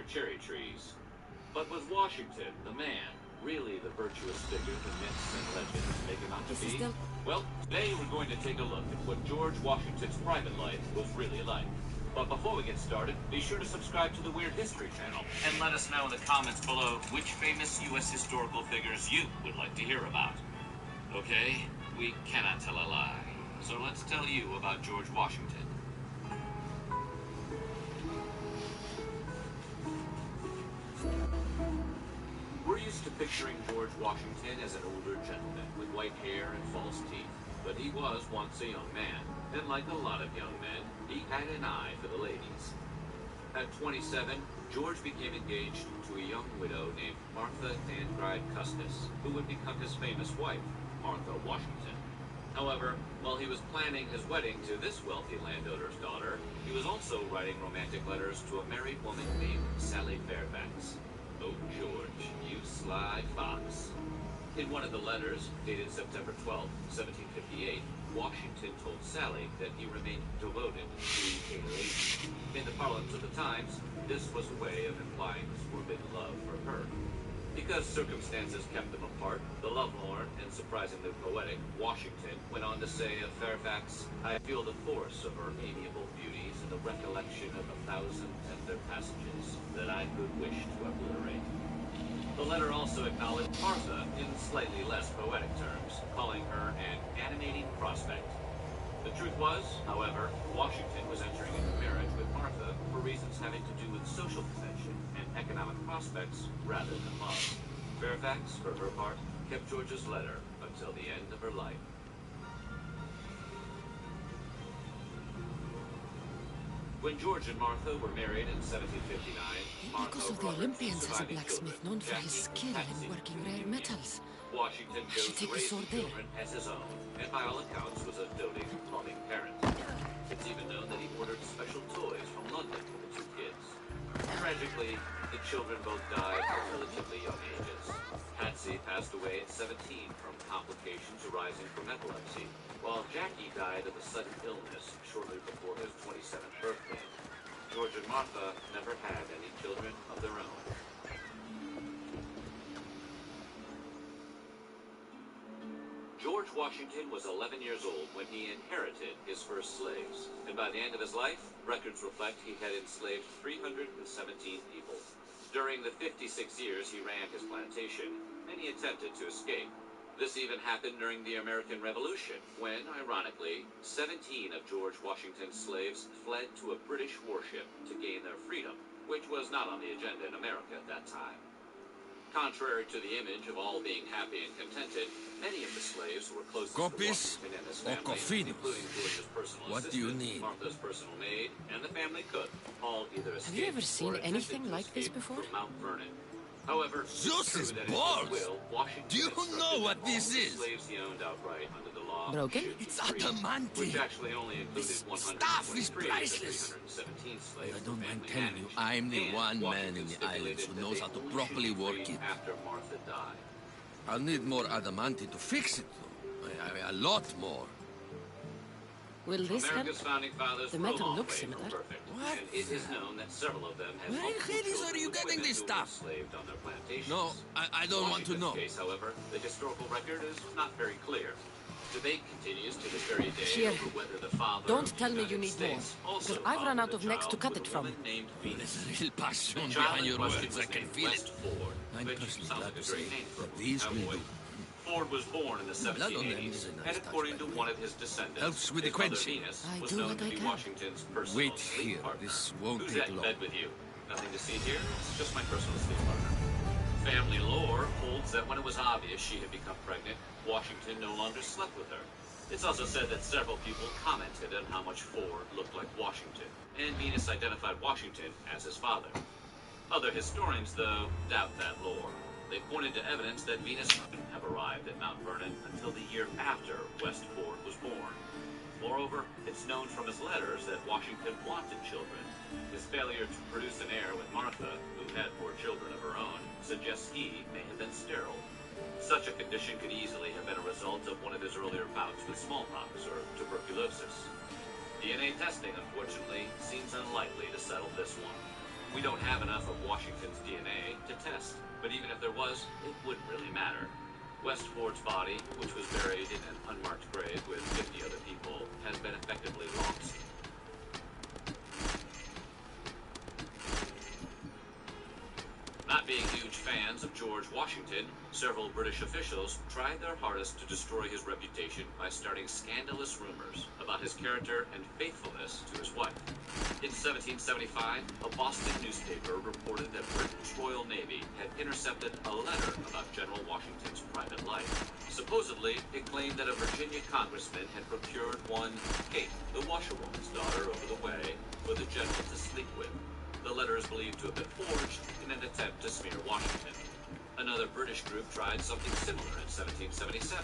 cherry trees. But was Washington, the man, really the virtuous figure the myths and legends make him out to be? Well, today we're going to take a look at what George Washington's private life was really like. But before we get started, be sure to subscribe to the Weird History channel and let us know in the comments below which famous U.S. historical figures you would like to hear about. Okay, we cannot tell a lie, so let's tell you about George Washington. We're used to picturing George Washington as an older gentleman with white hair and false teeth, but he was once a young man, and like a lot of young men, he had an eye for the ladies. At 27, George became engaged to a young widow named Martha Dangride Custis, who would become his famous wife, Martha Washington. However, while he was planning his wedding to this wealthy landowner's daughter, he was also writing romantic letters to a married woman named Sally Fairfax. Oh, George, you sly fox. In one of the letters, dated September 12, 1758, Washington told Sally that he remained devoted to a lady. In the parlance of the times, this was a way of implying his forbidden love for her. Because circumstances kept them apart, the lovelorn and surprisingly poetic Washington went on to say of Fairfax, "I feel the force of her amiable beauties and the recollection of 1,000 tender passages that I could wish to obliterate." The letter also acknowledged Martha in slightly less poetic terms, calling her an animating prospect. The truth was, however, Washington was entering into marriage with Martha for reasons having to do with social convention and economic prospects rather than love. Fairfax, for her part, kept George's letter until the end of her life. When George and Martha were married in 1759, Because of the Olympians has a blacksmith known for his skill in working rare metals. Washington I chose should to take a raise sword the there. children as his own, and by all accounts was a doting, loving parent. It's even known that he ordered special toys from London for the two kids. Tragically, the children both died at relatively young ages. Patsy passed away at 17 from complications arising from epilepsy, while Jackie died of a sudden illness shortly before his 27th birthday. George and Martha never had any children of their own. George Washington was 11 years old when he inherited his first slaves, and by the end of his life, records reflect he had enslaved 317 people. During the 56 years he ran his plantation, many attempted to escape. This even happened during the American Revolution, when, ironically, 17 of George Washington's slaves fled to a British warship to gain their freedom, which was not on the agenda in America at that time. Contrary to the image of all being happy and contented, many of the slaves were closest to Washington and his family, including George's personal assistant, Martha's personal maid, and the family cook, all either escaped Have you ever seen or attempted anything to like this escape before? from Mount Vernon. However, Zeus's balls! Do you know what this is? Slaves he owned outright under the law Broken? It's adamantine. which actually only included This 123 stuff is priceless. of the 317 slaves. I don't mind family telling you, managed. I'm the And one man Washington in the stipulated islands who that knows they how to only properly should be work freed it. after Martha died. I'll need more adamantine to fix it, though. A lot more. Will this help? America's founding fathers The were a metal long looks way from similar. perfect, What? and it is known that several of them had Where in multiple Hades children are you with getting women this who were stuff? enslaved on their plantations. No, I don't want to Washington's know. case, however, the historical record is not very clear. Debate continues to this very day Here. over whether the father Don't of the tell me United you need States more, also because I've run fathered out of a necks to child cut with it a from. woman named Venus. There's a real passion The child behind in your question words. I was can named feel West it. Ford, I'm which personally sounds glad like a to great say name for a that movie these will cowboy. do. Ford was born in the Blood on them 1780s, is a nice and touch, according by to the one way. of his descendants, Helps with the his mother quenching. Venus I was do known what to I be can. Washington's personal Wait sleep here. partner. This won't Who's take at long. bed with you? Nothing to see here. It's just my personal sleep partner. Family lore holds that when it was obvious she had become pregnant, Washington no longer slept with her. It's also said that several people commented on how much Ford looked like Washington, and Venus identified Washington as his father. Other historians, though, doubt that lore. They pointed to evidence that Venus couldn't have arrived at Mount Vernon until the year after West Ford was born. Moreover, it's known from his letters that Washington wanted children. His failure to produce an heir with Martha, who had 4 children of her own, suggests he may have been sterile. Such a condition could easily have been a result of one of his earlier bouts with smallpox or tuberculosis. DNA testing, unfortunately, seems unlikely to settle this one. We don't have enough of Washington's DNA to test, but even if there was, it wouldn't really matter. West Ford's body, which was buried in an unmarked grave with 50 other people, has been effectively lost. Not being huge fans of George Washington, several British officials tried their hardest to destroy his reputation by starting scandalous rumors about his character and faithfulness to his wife. In 1775, a Boston newspaper reported that Britain's Royal Navy had intercepted a letter about General Washington's private life. Supposedly, it claimed that a Virginia congressman had procured one Kate, the washerwoman's daughter, over the way for the general to sleep with. The letter is believed to have been forged in an attempt to smear Washington. Another British group tried something similar in 1777.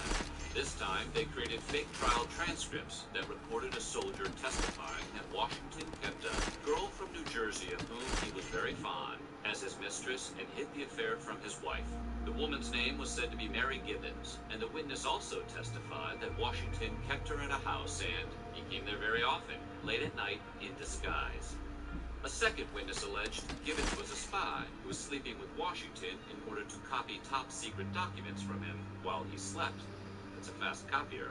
This time, they created fake trial transcripts that recorded a soldier testifying that Washington kept a girl from New Jersey of whom he was very fond as his mistress and hid the affair from his wife. The woman's name was said to be Mary Gibbons, and the witness also testified that Washington kept her in a house and he came there very often, late at night, in disguise. A second witness alleged Gibbons was a spy who was sleeping with Washington in order to copy top-secret documents from him while he slept. It's a fast copier.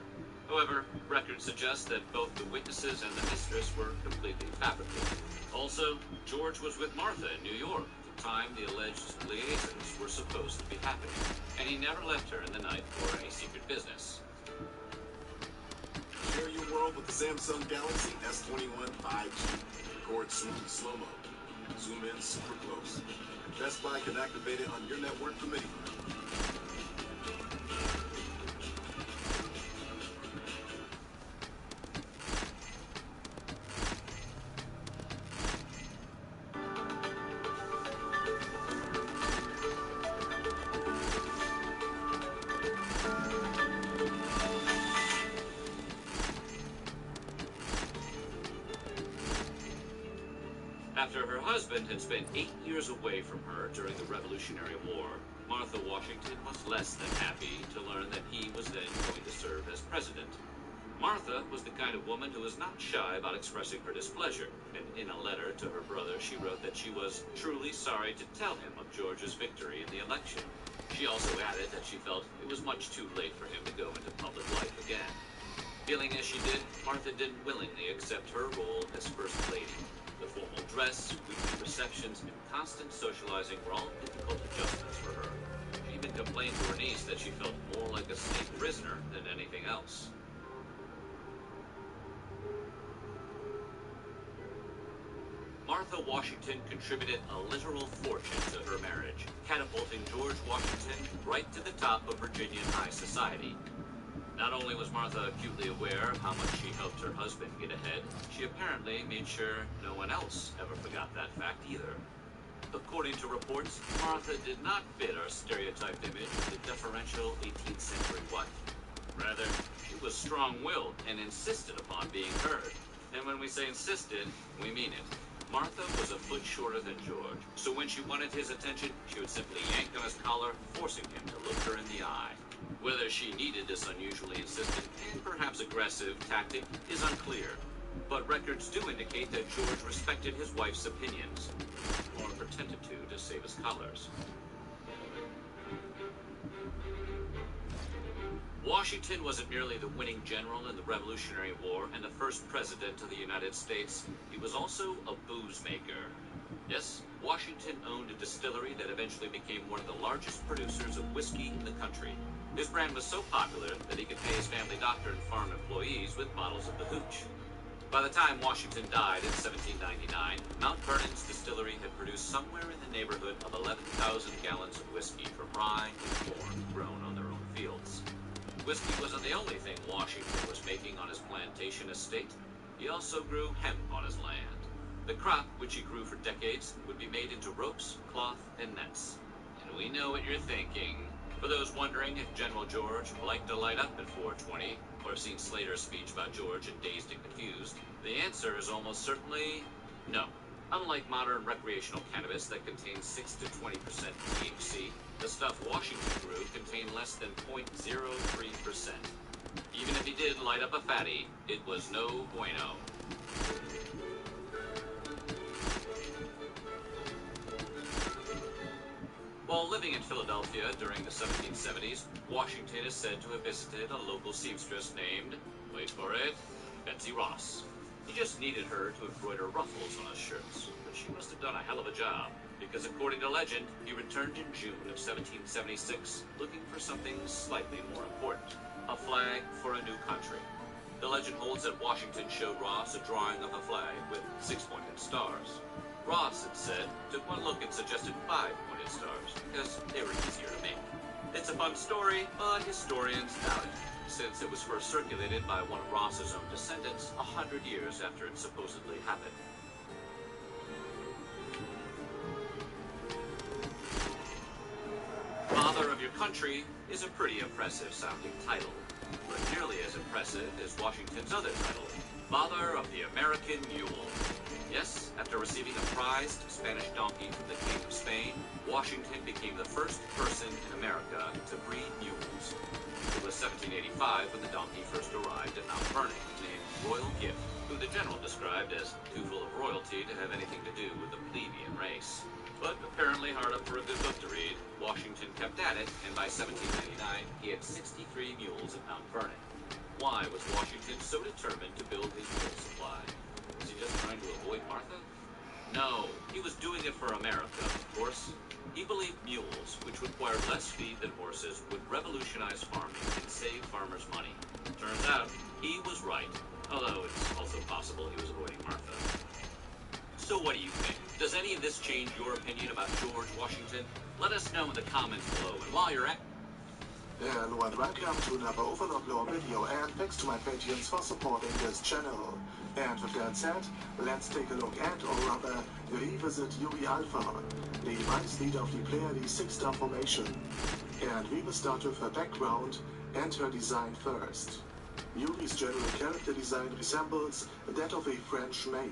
However, records suggest that both the witnesses and the mistress were completely fabricated. Also, George was with Martha in New York at the time the alleged liaisons were supposed to be happening, and he never left her in the night for any secret business. Share your world with the Samsung Galaxy S21 5G. Record smooth slow-mo. Zoom in super close. Best Buy can activate it on your network from anywhere. After her husband had spent 8 years away from her during the Revolutionary War, Martha Washington was less than happy to learn that he was then going to serve as president. Martha was the kind of woman who was not shy about expressing her displeasure, and in a letter to her brother she wrote that she was truly sorry to tell him of George's victory in the election. She also added that she felt it was much too late for him to go into public life again. Feeling as she did, Martha didn't willingly accept her role as First Lady. The formal dress, weekly receptions, and constant socializing were all difficult adjustments for her. She even complained to her niece that she felt more like a state prisoner than anything else. Martha Washington contributed a literal fortune to her marriage, catapulting George Washington right to the top of Virginian high society. Not only was Martha acutely aware of how much she helped her husband get ahead, she apparently made sure no one else ever forgot that fact either. According to reports, Martha did not fit our stereotyped image of the deferential 18th century wife. Rather, she was strong-willed and insisted upon being heard. And when we say insisted, we mean it. Martha was a foot shorter than George, so when she wanted his attention, she would simply yank on his collar, forcing him to look her in the eye. Whether she needed this unusually insistent and perhaps aggressive tactic is unclear, but records do indicate that George respected his wife's opinions, or pretended to save his collars. Washington wasn't merely the winning general in the Revolutionary War and the first president of the United States, he was also a booze maker. Yes, Washington owned a distillery that eventually became one of the largest producers of whiskey in the country. His brand was so popular that he could pay his family doctor and farm employees with bottles of the hooch. By the time Washington died in 1799, Mount Vernon's distillery had produced somewhere in the neighborhood of 11,000 gallons of whiskey from rye and corn grown on their own fields. Whiskey wasn't the only thing Washington was making on his plantation estate. He also grew hemp on his land. The crop, which he grew for decades, would be made into ropes, cloth, and nets. And we know what you're thinking. For those wondering if General George liked to light up at 420, or have seen Slater's speech about George in Dazed and Confused, the answer is almost certainly no. Unlike modern recreational cannabis that contains 6 to 20% THC, the stuff Washington grew contained less than 0.03%. Even if he did light up a fatty, it was no bueno. While living in Philadelphia during the 1770s, Washington is said to have visited a local seamstress named, wait for it, Betsy Ross. He just needed her to embroider ruffles on his shirts, but she must have done a hell of a job, because according to legend, he returned in June of 1776 looking for something slightly more important, a flag for a new country. The legend holds that Washington showed Ross a drawing of a flag with 6-pointed stars. Ross, it said, took one look and suggested 5-pointed stars, because they were easier to make. It's a fun story, but historians doubt it, since it was first circulated by one of Ross's own descendants 100 years after it supposedly happened. Father of Your Country is a pretty impressive sounding title, but nearly as impressive as Washington's other title, Father of the American Mule. Yes, after receiving a prized Spanish donkey from the King of Spain, Washington became the first person in America to breed mules. It was 1785 when the donkey first arrived at Mount Vernon, named Royal Gift, who the general described as too full of royalty to have anything to do with the plebeian race. But apparently hard up for a good book to read, Washington kept at it, and by 1799 he had 63 mules at Mount Vernon. Why was Washington so determined to build his mule supply? Was he just trying to avoid Martha? No, he was doing it for America, of course. He believed mules, which required less feed than horses, would revolutionize farming and save farmers money. Turns out, he was right, although it's also possible he was avoiding Martha. So what do you think? Does any of this change your opinion about George Washington? Let us know in the comments below, and while you're at... Hello and welcome to another Overlord Lore video, and thanks to my patrons for supporting this channel. And with that said, let's take a look at, or rather, revisit Yuri Alpha, the vice leader of the Pleiades 6-star formation. And we will start with her background and her design first. Yuri's general character design resembles that of a French maid,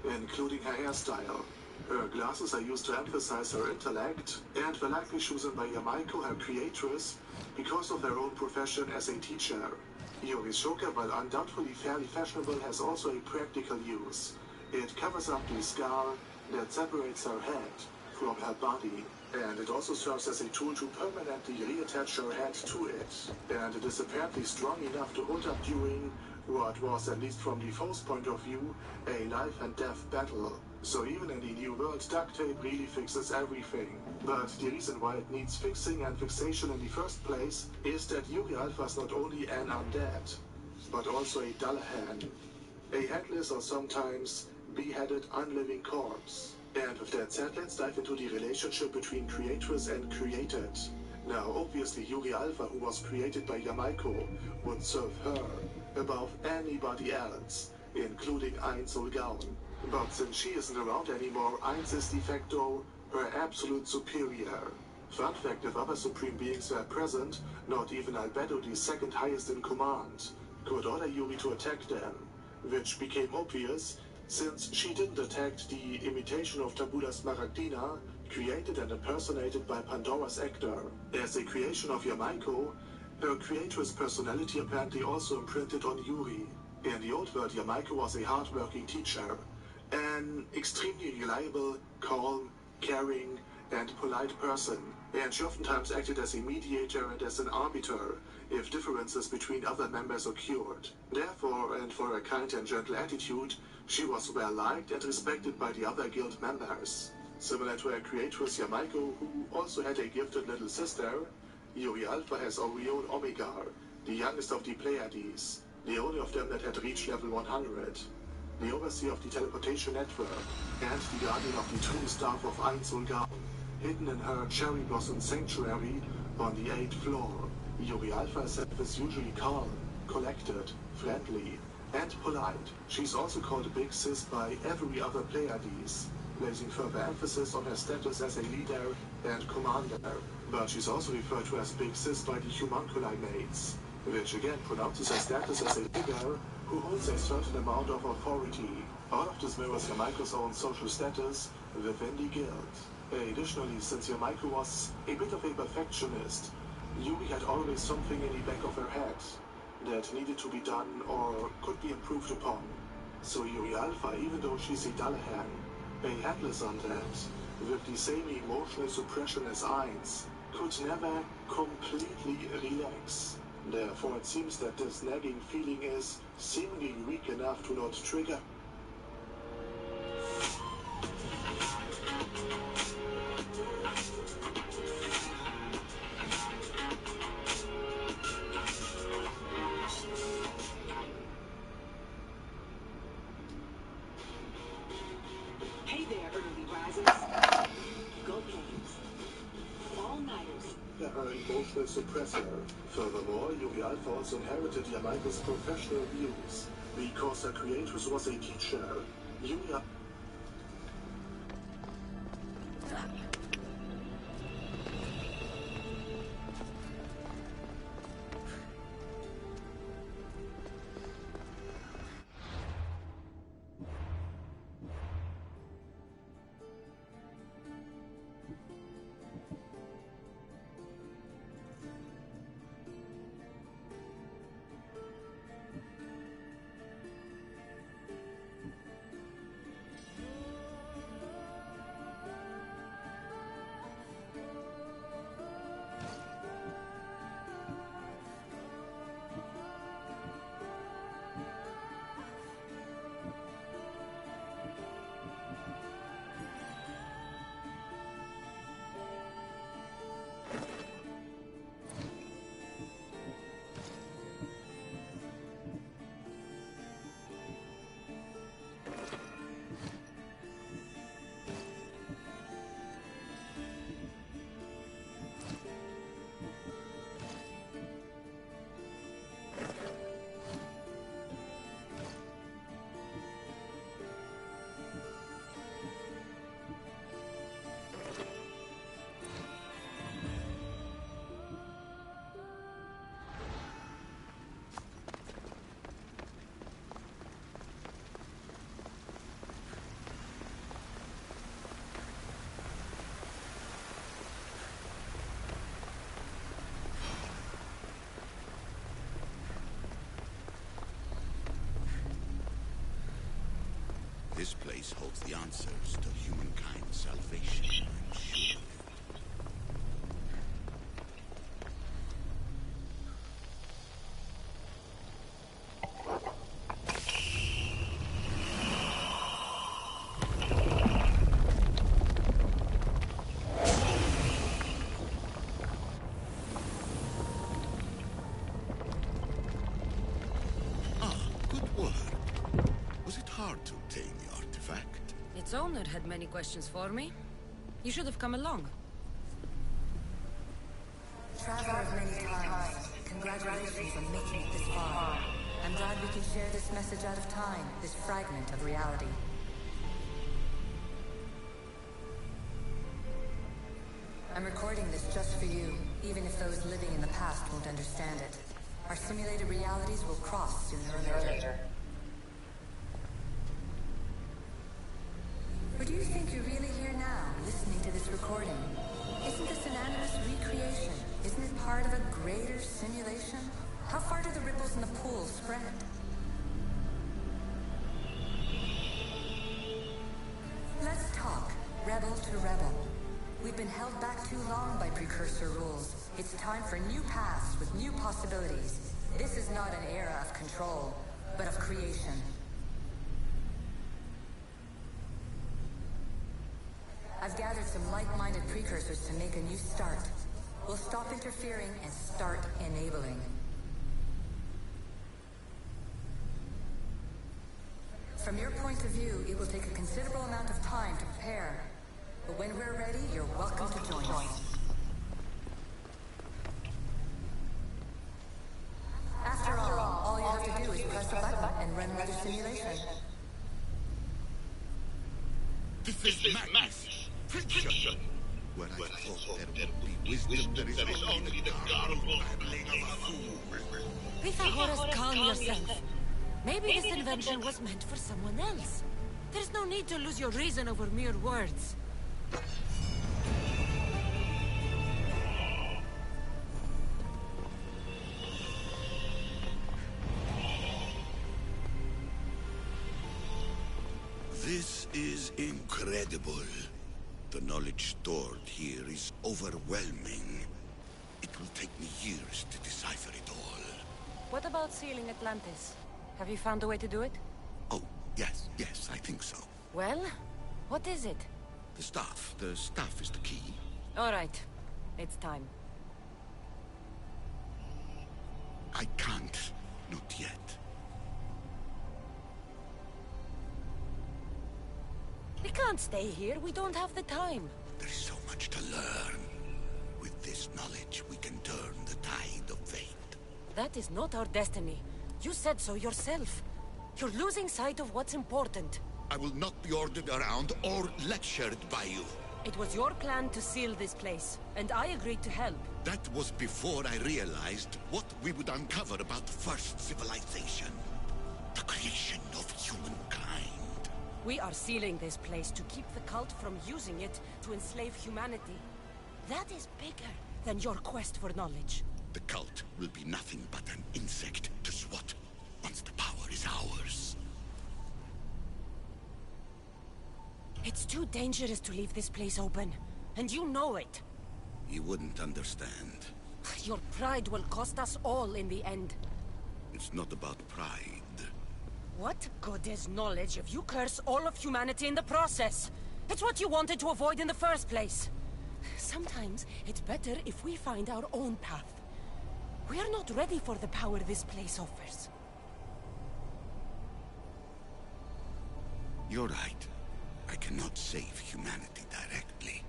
including her hairstyle. Her glasses are used to emphasize her intellect, and were likely chosen by Yamaiko, her creatress, because of her own profession as a teacher. Yuri's shoka, while undoubtedly fairly fashionable, has also a practical use. It covers up the scar that separates her head from her body, and it also serves as a tool to permanently reattach her head to it. And it is apparently strong enough to hold up during what was, at least from the foe's point of view, a life and death battle. So even in the New World, duct tape really fixes everything. But the reason why it needs fixing and fixation in the first place is that Yuri Alpha is not only an undead, but also a Dullahan, a headless or sometimes beheaded unliving corpse. And with that said, let's dive into the relationship between creatress and created. Now, obviously Yuri Alpha, who was created by Yamaiko, would serve her above anybody else, including Einzelgaun. But since she isn't around anymore, Eins is de facto her absolute superior. Fun fact, if other supreme beings were present, not even Albedo, the second highest in command, could order Yuri to attack them, which became obvious since she didn't attack the imitation of Tabula Smaragdina, created and impersonated by Pandora's actor. As a creation of Yamaiko, her creator's personality apparently also imprinted on Yuri. In the old world, Yamaiko was a hard-working teacher, an extremely reliable, calm, caring, and polite person, and she oftentimes acted as a mediator and as an arbiter if differences between other members occurred. Therefore, and for her kind and gentle attitude, she was well liked and respected by the other guild members. Similar to her creatress Yamaiko, who also had a gifted little sister, Yuri Alpha has Orion Omega, the youngest of the Pleiades, the only of them that had reached level 100. The overseer of the teleportation network, and the guardian of the true staff of Einzelgaun, hidden in her cherry blossom sanctuary on the 8th floor. Yuri Alpha herself is usually calm, collected, friendly, and polite. She's also called Big Sis by every other Pleiades, placing further emphasis on her status as a leader and commander. But she's also referred to as Big Sis by the Homunculi mates, which again pronounces her status as a leader who holds a certain amount of authority. All of this mirrors Yamaiko's own social status within the guild. Additionally, since Yamaiko was a bit of a perfectionist, Yuri had always something in the back of her head that needed to be done or could be improved upon. So Yuri Alpha, even though she's a Dullahan, a headless undead, with the same emotional suppression as Eins, could never completely relax. Therefore, it seems that this nagging feeling is seemingly weak enough to not trigger. Hey there, early risers. Go games. All-nighters. Her emotional suppressor. Furthermore, Yugi Alpha also inherited Yamaika's professional views. Because her creatress was a teacher, Yugi... This place holds the answers to humankind's salvation, I'm sure. Ah, good work. Was it hard to obtain the artifact? Its owner had many questions for me. You should have come along. Traveler of many times, congratulations on making it this far. I'm glad we can share this message out of time, this fragment of reality. I'm recording this just for you, even if those living in the past won't understand it. Our simulated realities will cross sooner or later. Or do you think you're really here now, listening to this recording? Isn't this an animus recreation? Isn't it part of a greater simulation? How far do the ripples in the pool spread? Let's talk, rebel to rebel. We've been held back too long by precursor rules. It's time for new paths with new possibilities. This is not an era of control, but of creation. I've gathered some like-minded precursors to make a new start. We'll stop interfering and start enabling. From your point of view, it will take a considerable amount of time to prepare. But when we're ready, you're welcome to join us. After all you have to do is press a button and run another simulation. This is madness. Fiction. When I thought there would be wisdom, there is only the garbled babbling of a fool. Pythagoras, calm yourself. Maybe this invention was meant for someone else. There's no need to lose your reason over mere words. This is incredible. The knowledge stored here is overwhelming. It will take me years to decipher it all. What about sealing Atlantis? Have you found a way to do it? Oh, yes, I think so. Well, what is it? The staff is the key. All right, it's time. I can't, not yet. We can't stay here, we don't have the time. There's so much to learn. With this knowledge, we can turn the tide of fate. That is not our destiny. You said so yourself. You're losing sight of what's important. I will not be ordered around or lectured by you. It was your plan to seal this place, and I agreed to help. That was before I realized what we would uncover about the first civilization. The creation of humankind. We are sealing this place to keep the cult from using it to enslave humanity. That is bigger than your quest for knowledge. The cult will be nothing but an insect to swat once the power is ours. It's too dangerous to leave this place open, and you know it. You wouldn't understand. Your pride will cost us all in the end. It's not about pride. What good is knowledge if you curse all of humanity in the process? It's what you wanted to avoid in the first place. Sometimes it's better if we find our own path. We are not ready for the power this place offers. You're right. I cannot save humanity directly,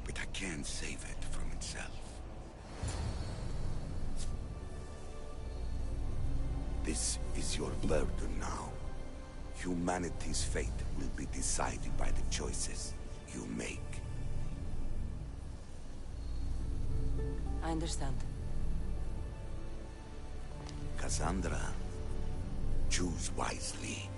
but I can save it from itself. This is your burden now. Humanity's fate will be decided by the choices you make. I understand. Cassandra, choose wisely.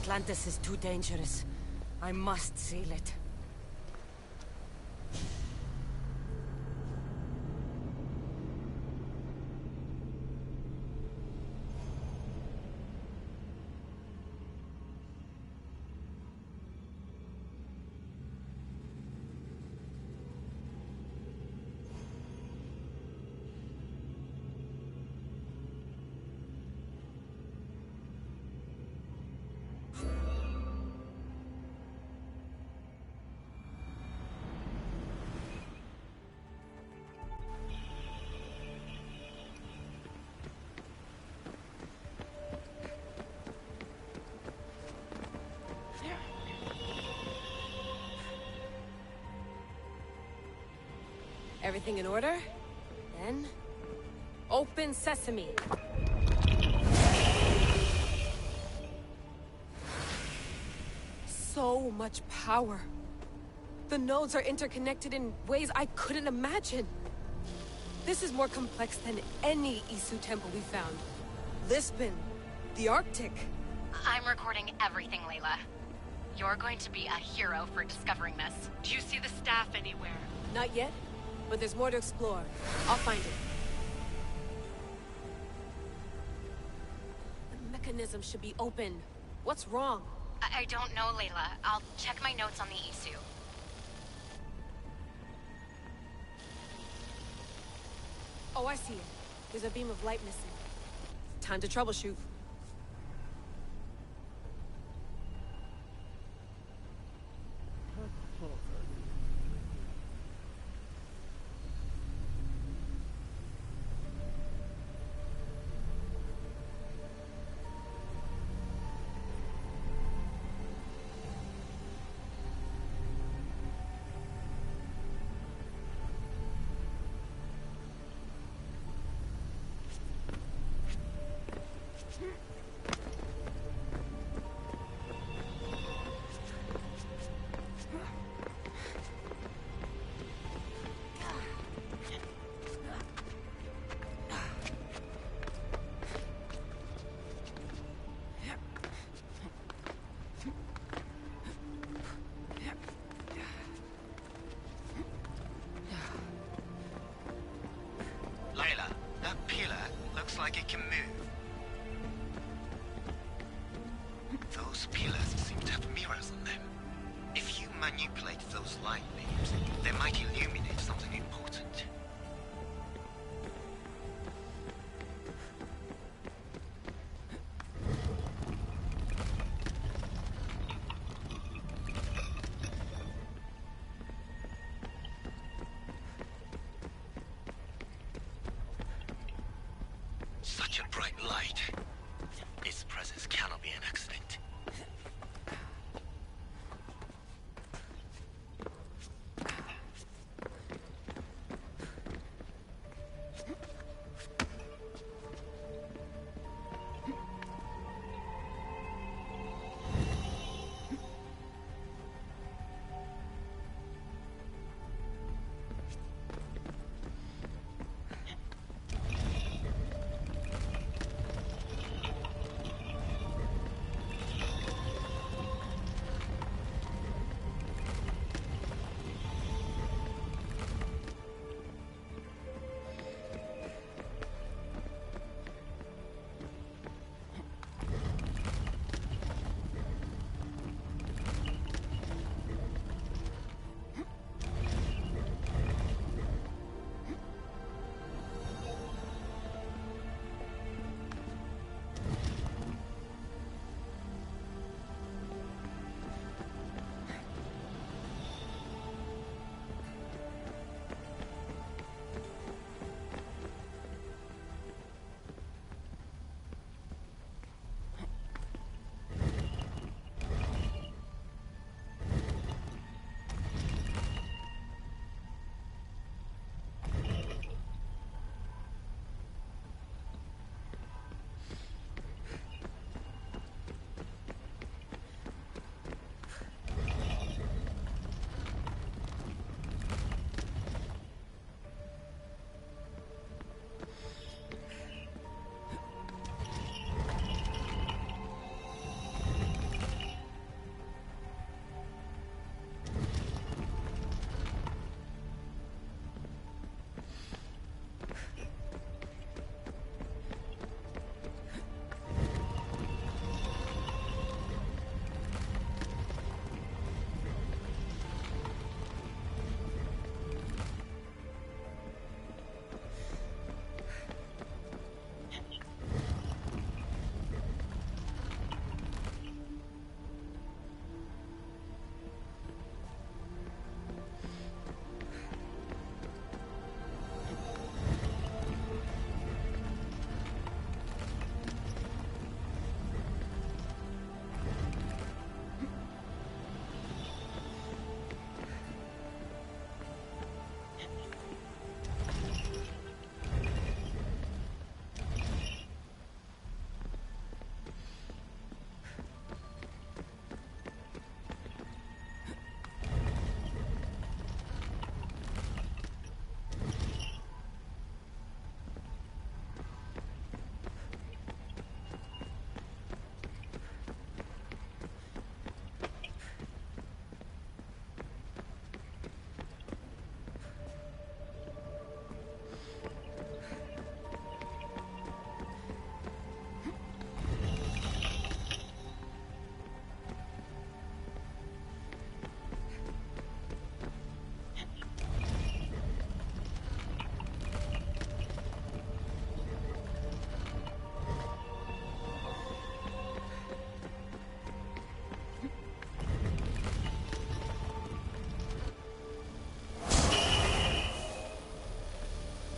Atlantis is too dangerous. I must seal it. Everything in order? Then... open sesame! So much power. The nodes are interconnected in ways I couldn't imagine. This is more complex than any Isu temple we found. Lisbon, the Arctic. I'm recording everything, Layla. You're going to be a hero for discovering this. Do you see the staff anywhere? Not yet, but there's more to explore. I'll find it. The mechanism should be open. What's wrong? I don't know, Layla. I'll check my notes on the Isu. Oh, I see it. There's a beam of light missing. Time to troubleshoot. Like it can move. Those pillars seem to have mirrors on them. If you manipulate those light beams, they might illuminate something important. Such a bright light. Its presence cannot be an accident.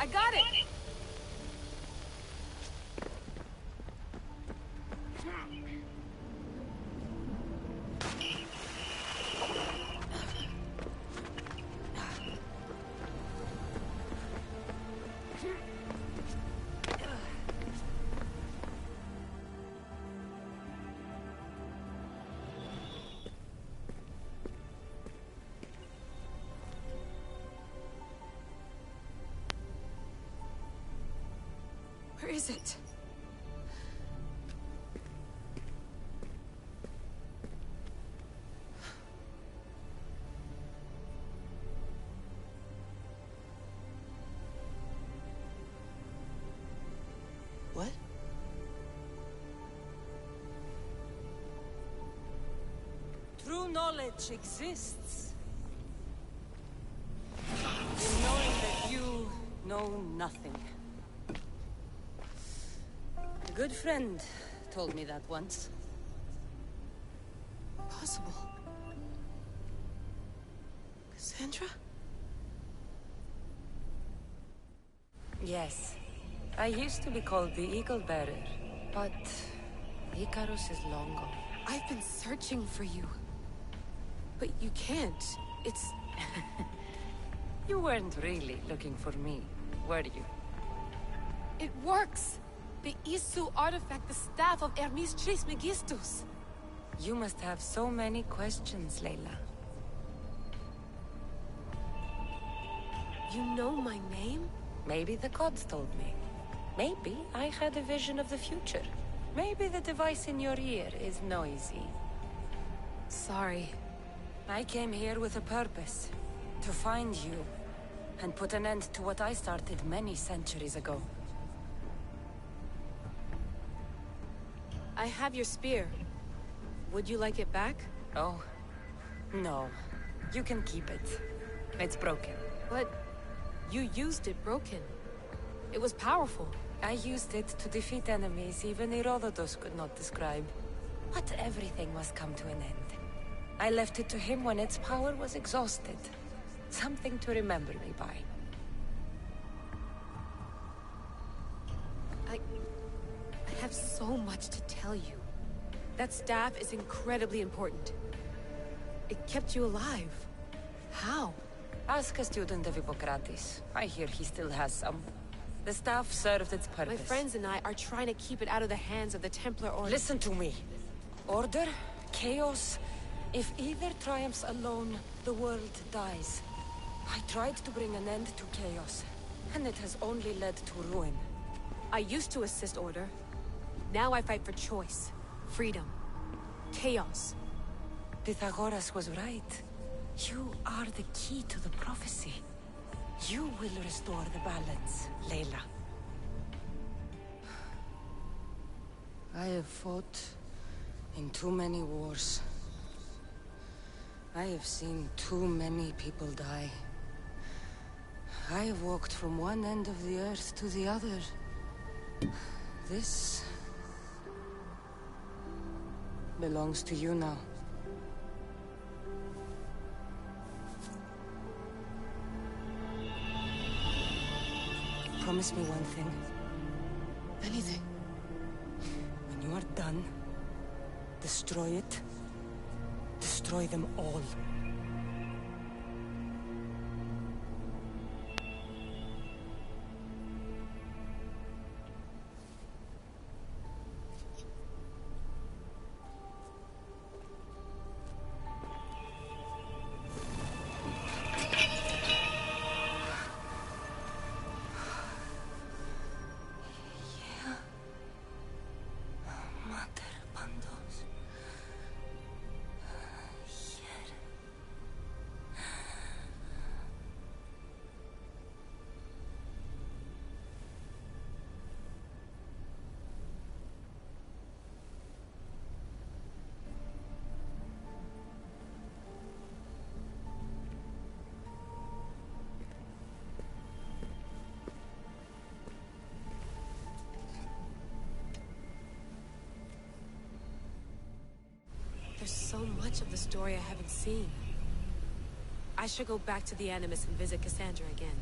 I got it! Where is it? What? True knowledge exists. In knowing that you know nothing. A good friend told me that once. Possible. Cassandra? Yes. I used to be called the Eagle Bearer, but Icarus is long gone. I've been searching for you. But you can't. It's... You weren't really looking for me, were you? It works! The Isu artifact, the staff of Hermes Trismegistus. You must have so many questions, Layla. You know my name? Maybe the gods told me. Maybe I had a vision of the future. Maybe the device in your ear is noisy. Sorry. I came here with a purpose. To find you. And put an end to what I started many centuries ago. I have your spear. Would you like it back? Oh. No. You can keep it. It's broken. But... you used it broken. It was powerful. I used it to defeat enemies even Herodotus could not describe. But everything must come to an end. I left it to him when its power was exhausted. Something to remember me by. I have so much to tell you. That staff is incredibly important. It kept you alive. How? Ask a student of Hippocrates. I hear he still has some. The staff served its purpose. My friends and I are trying to keep it out of the hands of the Templar Order. Listen to me. Order, chaos. If either triumphs alone, the world dies. I tried to bring an end to chaos, and it has only led to ruin. I used to assist Order. Now I fight for choice, freedom, chaos. Pythagoras was right. You are the key to the prophecy. You will restore the balance, Layla. I have fought in too many wars. I have seen too many people die. I have walked from one end of the earth to the other. This belongs to you now. Promise me one thing. Anything. When you are done, destroy it. Destroy them all. There's so much of the story I haven't seen. I should go back to the Animus and visit Cassandra again.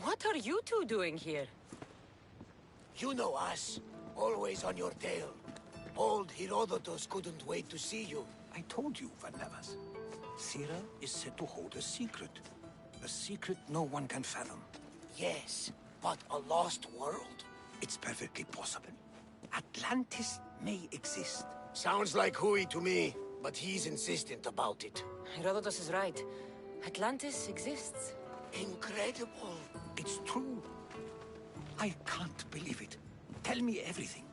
What are you two doing here? You know us. Always on your tail. Old Herodotus couldn't wait to see you. I told you, Varnavas. Sira is said to hold a secret. A secret no one can fathom. Yes, but a lost world? It's perfectly possible. Atlantis may exist. Sounds like Hui to me, but he's insistent about it. Herodotus is right. Atlantis exists. Incredible. It's true. I can't believe it. Tell me everything.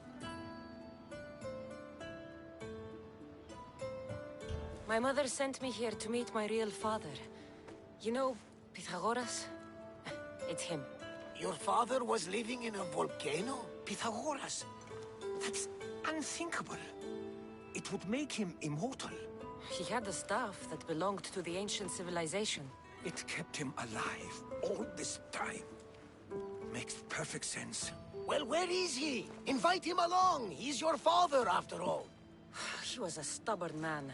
My mother sent me here to meet my real father. You know, Pythagoras? It's him. Your father was living in a volcano? Pythagoras? That's unthinkable. It would make him immortal. He had the staff that belonged to the ancient civilization. It kept him alive all this time. Makes perfect sense. Well, where is he? Invite him along. He's your father, after all. He was a stubborn man.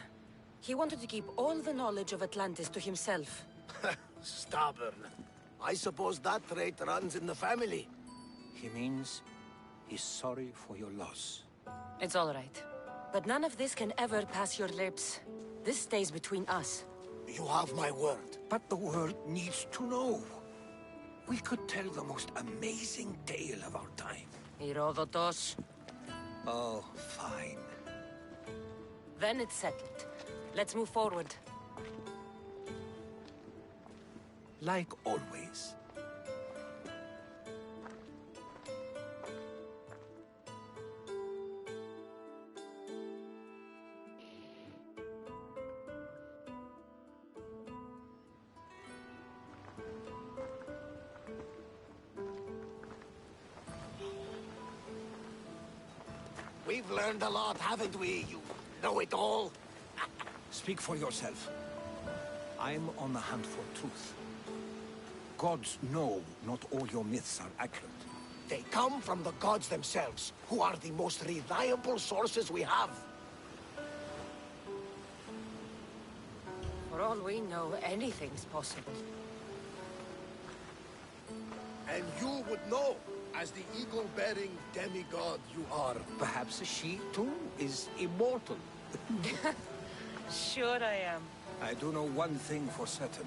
He wanted to keep all the knowledge of Atlantis to himself. Stubborn. I suppose that trait runs in the family. He means he's sorry for your loss. It's all right. But none of this can ever pass your lips. This stays between us. You have my word. But the world needs to know. We could tell the most amazing tale of our time. Herodotus. Oh, fine. Then it's settled. Let's move forward. Like always. We've learned a lot, haven't we? You know-it-all. Speak for yourself. I'm on the hunt for truth. Gods know not all your myths are accurate. They come from the gods themselves, who are the most reliable sources we have. For all we know, anything's possible. And you would know, as the eagle-bearing demigod you are. Perhaps she, too, is immortal. Sure I am. I do know one thing for certain.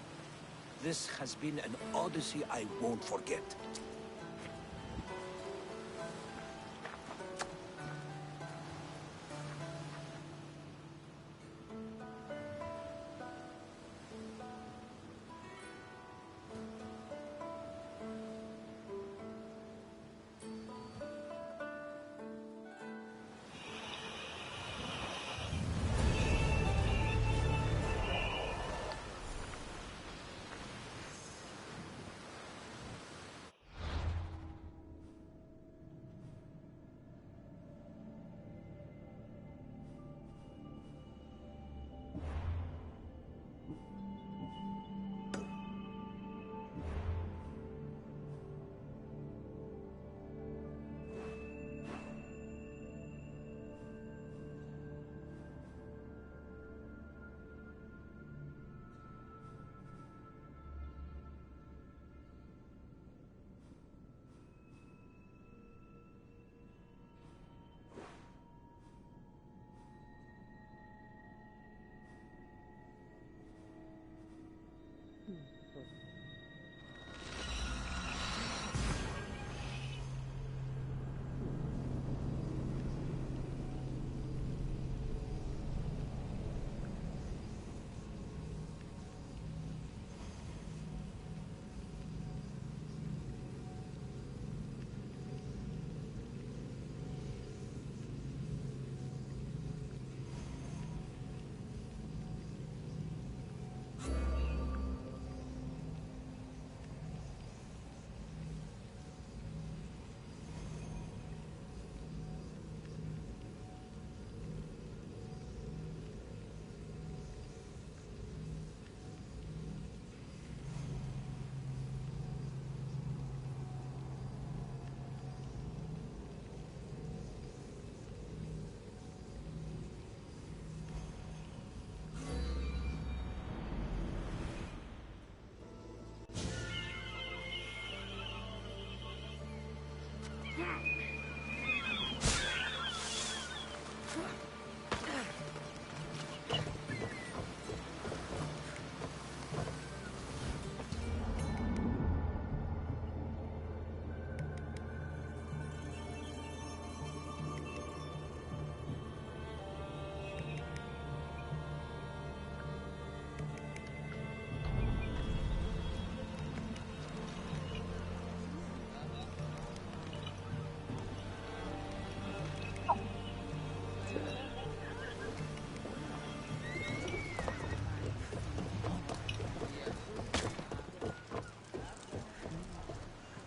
This has been an odyssey I won't forget.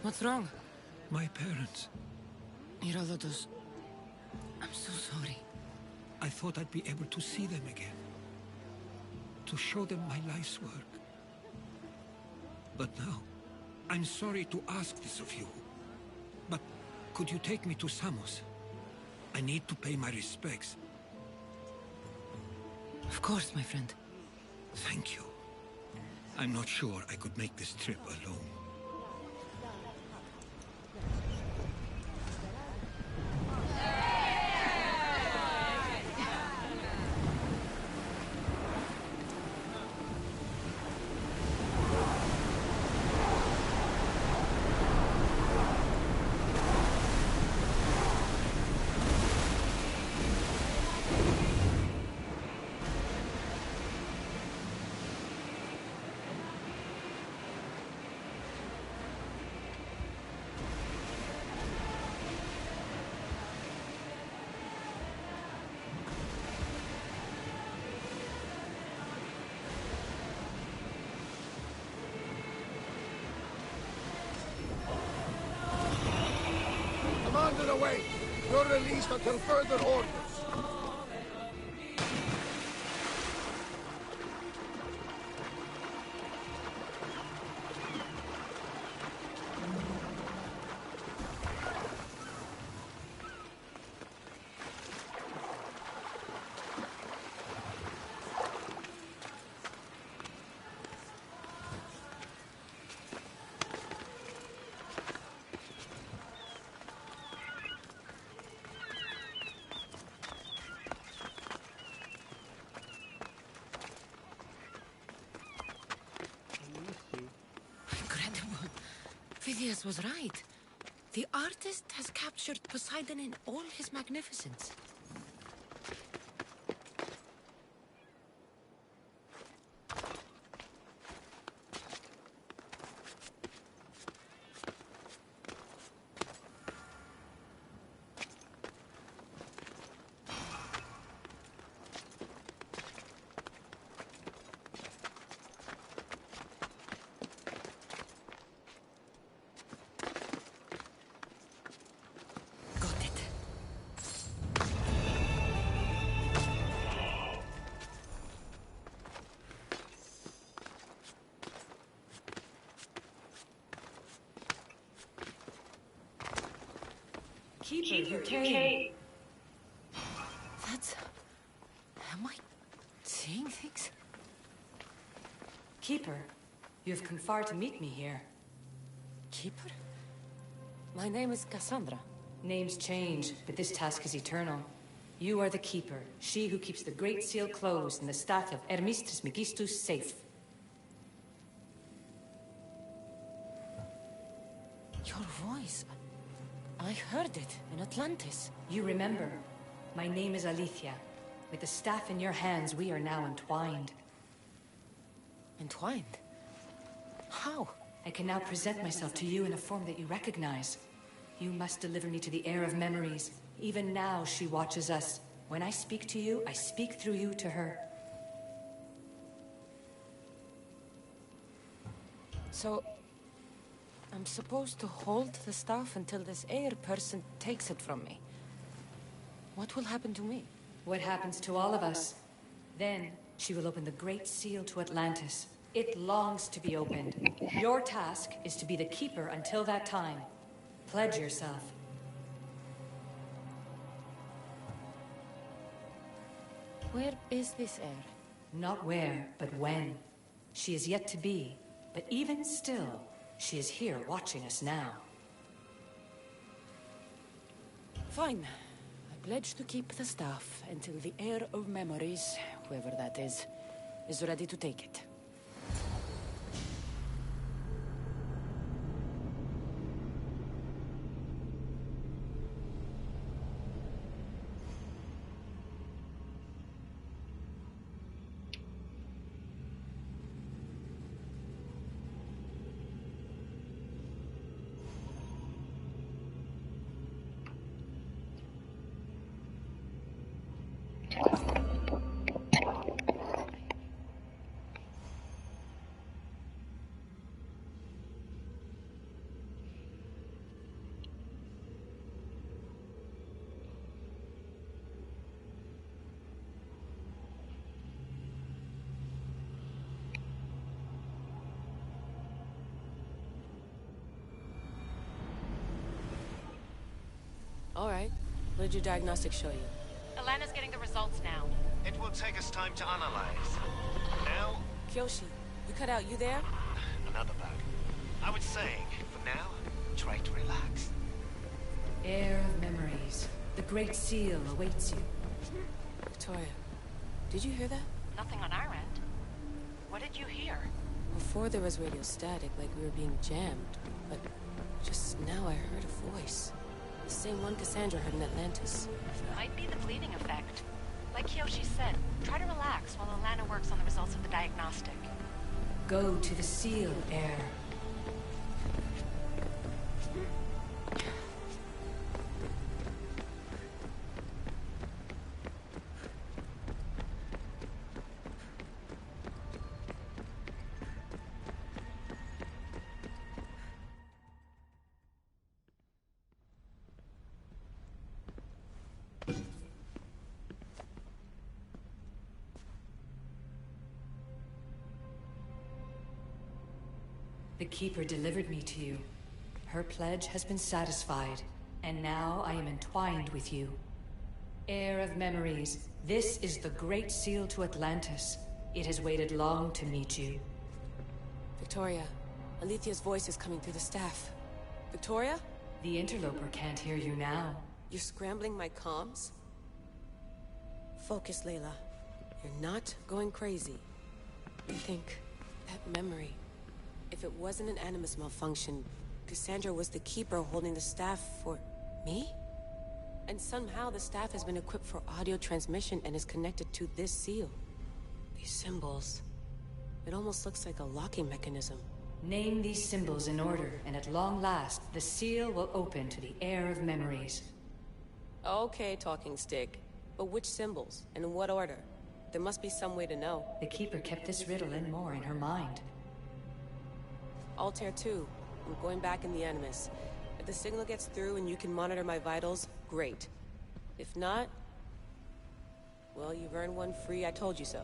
What's wrong? My parents. Herodotus, I'm so sorry. I thought I'd be able to see them again. To show them my life's work. But now, I'm sorry to ask this of you. But could you take me to Samos? I need to pay my respects. Of course, my friend. Thank you. I'm not sure I could make this trip alone. Commander away! You're released until further orders. Incredible. Phidias was right. The artist has captured Poseidon in all his magnificence. Keeper, you came. That's... Am I seeing things? Keeper, you have come far to meet me here. Keeper? My name is Cassandra. Names change, but this task is eternal. You are the Keeper, she who keeps the Great Seal closed and the staff of Hermes Trismegistus safe. Your voice... I heard it in Atlantis. You remember. My name is Alethea. With the staff in your hands, we are now entwined. Entwined? How? I can now present myself to you in a form that you recognize. You must deliver me to the heir of memories. Even now, she watches us. When I speak to you, I speak through you to her. So... I'm supposed to hold the staff until this heir person takes it from me. What will happen to me? What happens to all of us? Then, she will open the Great Seal to Atlantis. It longs to be opened. Your task is to be the Keeper until that time. Pledge yourself. Where is this heir? Not where, but when. She is yet to be, but even still, she is here watching us now. Fine. I pledge to keep the staff until the heir of memories, whoever that is ready to take it. All right. What did your diagnostics show you? Alana's getting the results now. It will take us time to analyze. Now, Kyoshi, you cut out. You there? another bug. I was saying, for now, try to relax. Heir of memories. The Great Seal awaits you. Victoria, did you hear that? Nothing on our end. What did you hear? Before there was radio static, like we were being jammed. But just now I heard a voice. The same one Cassandra heard in Atlantis. Might be the bleeding effect. Like Kyoshi said, try to relax while Alana works on the results of the diagnostic. Go to the Seal, Heir. The Keeper delivered me to you. Her pledge has been satisfied, and now I am entwined with you. Heir of memories, this is the Great Seal to Atlantis. It has waited long to meet you. Victoria, Alethea's voice is coming through the staff. Victoria? The interloper can't hear you now. You're scrambling my comms? Focus, Layla. You're not going crazy. Think, that memory. If it wasn't an Animus malfunction, Cassandra was the Keeper holding the staff for... me? And somehow the staff has been equipped for audio transmission and is connected to this seal. These symbols... it almost looks like a locking mechanism. Name these symbols in order, and at long last, the seal will open to the Heir of memories. Okay, talking stick. But which symbols? And in what order? There must be some way to know. The Keeper kept this riddle and more in her mind. Altair 2. I'm going back in the Animus. If the signal gets through and you can monitor my vitals, great. If not... well, you've earned one free I told you so.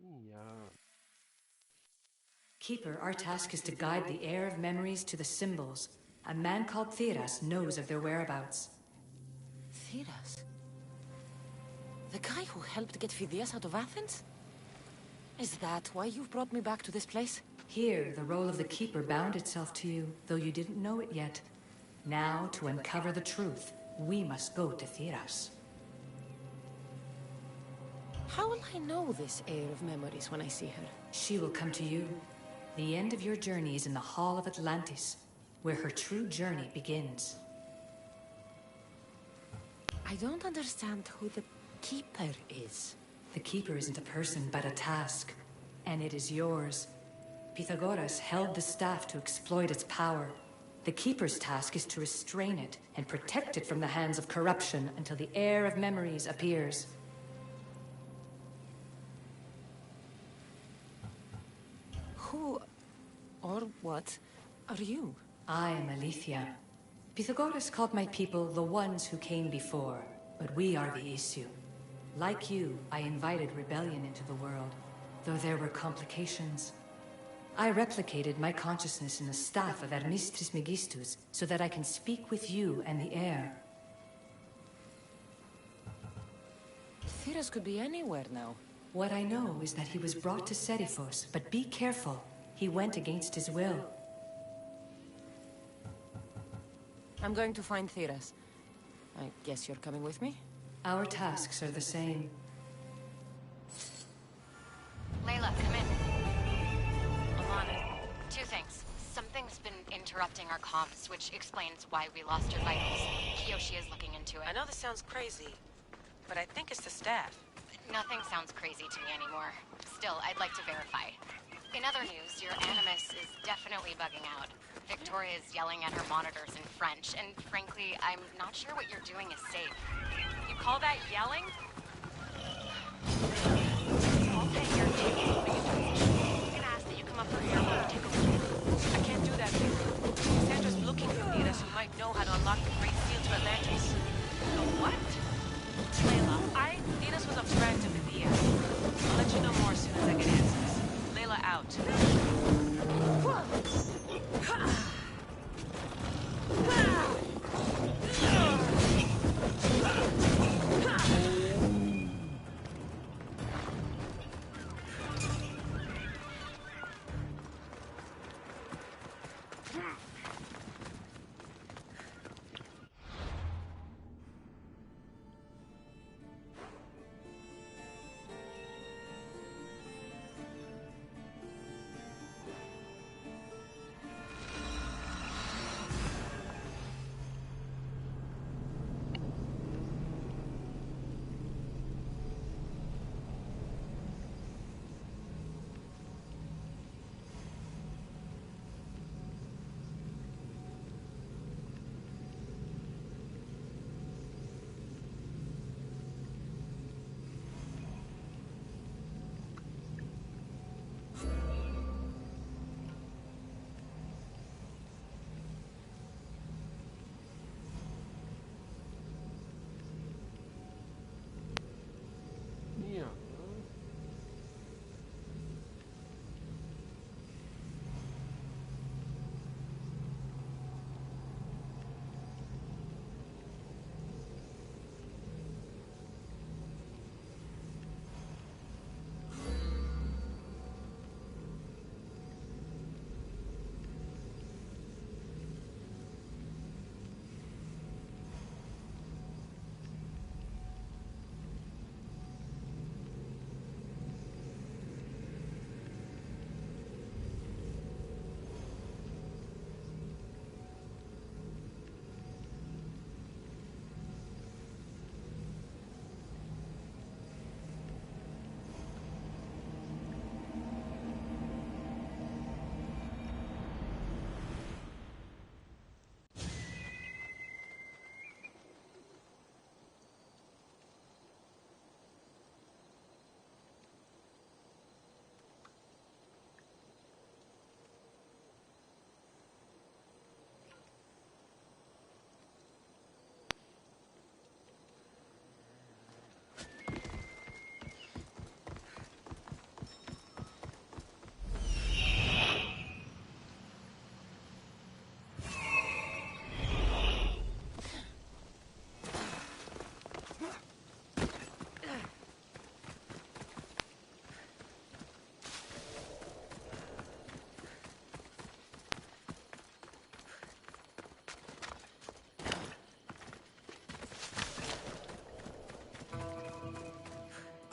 Yeah. Keeper, our task is to guide the heir of memories to the symbols. A man called Theras knows of their whereabouts. Theras? The guy who helped get Phidias out of Athens? Is that why you've brought me back to this place? Here, the role of the Keeper bound itself to you, though you didn't know it yet. Now, to uncover the truth, we must go to Theras. How will I know this heir of memories when I see her? She will come to you. The end of your journey is in the Hall of Atlantis, where her true journey begins. I don't understand who the Keeper is. The Keeper isn't a person, but a task. And it is yours. Pythagoras held the staff to exploit its power. The Keeper's task is to restrain it and protect it from the hands of corruption until the heir of memories appears. Who, or what, are you? I am Aletheia. Pythagoras called my people the ones who came before, but we are the issue. Like you, I invited rebellion into the world, though there were complications. I replicated my consciousness in the staff of Hermes Trismegistus so that I can speak with you and the heir. Theras could be anywhere now. What I know is that he was brought to Seriphos, but be careful. He went against his will. I'm going to find Theras. I guess you're coming with me? Our tasks are the same. Layla, come in. Alana, two things. Something's been interrupting our comms, which explains why we lost our vitals. Kiyoshi is looking into it. I know this sounds crazy, but I think it's the staff. Nothing sounds crazy to me anymore. Still, I'd like to verify. In other news, your animus is definitely bugging out. Victoria is yelling at her monitors in French, and frankly, I'm not sure what you're doing is safe. You call that yelling? Okay, you're taking what are you doing? I'm gonna ask that you come up her airlock and take a look. I can't do that here. Sandra's looking for Theras who might know how to unlock the Great Seal to Atlantis. The what? Layla, Theras was a friend of Phidias. I'll let you know more as soon as I get answers. Layla out.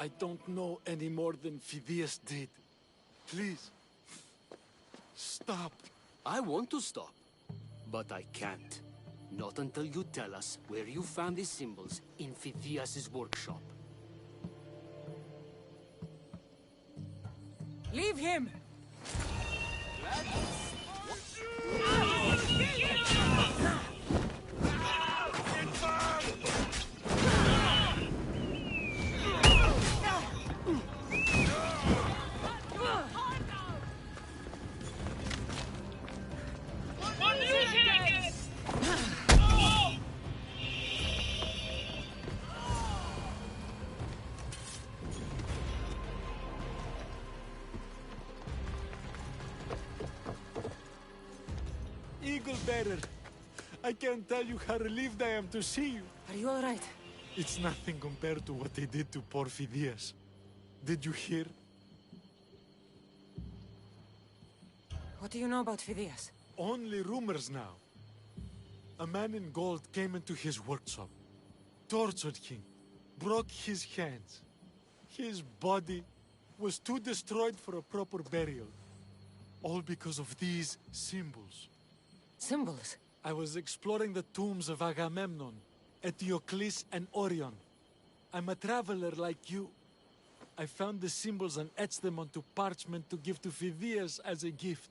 I don't know any more than Phidias did. Please, stop. I want to stop, but I can't. Not until you tell us where you found these symbols in Phidias' workshop. Leave him! Eagle Bearer, I can't tell you how relieved I am to see you. Are you all right? It's nothing compared to what they did to poor Phidias. Did you hear? What do you know about Phidias? Only rumors now. A man in gold came into his workshop, tortured him, broke his hands. His body was too destroyed for a proper burial. All because of these symbols. Symbols? I was exploring the tombs of Agamemnon, Eteocles, and Orion. I'm a traveler like you. I found the symbols and etched them onto parchment to give to Phidias as a gift.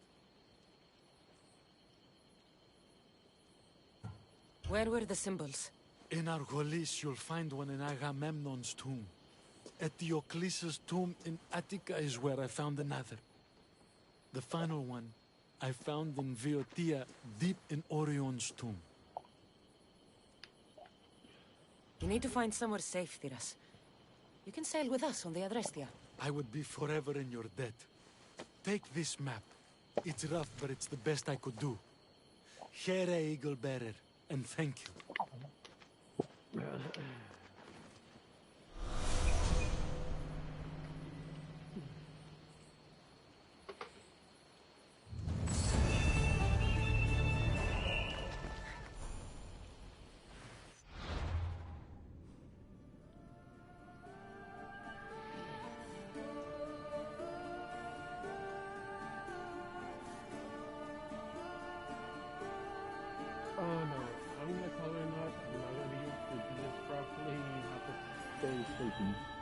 Where were the symbols? In Argolis, you'll find one in Agamemnon's tomb. Eteocles' tomb in Attica is where I found another. The final one I found in Viotia, deep in Orion's tomb. You need to find somewhere safe, Thiras. You can sail with us on the Adrestia. I would be forever in your debt. Take this map. It's rough, but it's the best I could do. Here, Eagle Bearer, and thank you. Oh no, I'm gonna color not. I'm not gonna use this properly. Not the space station.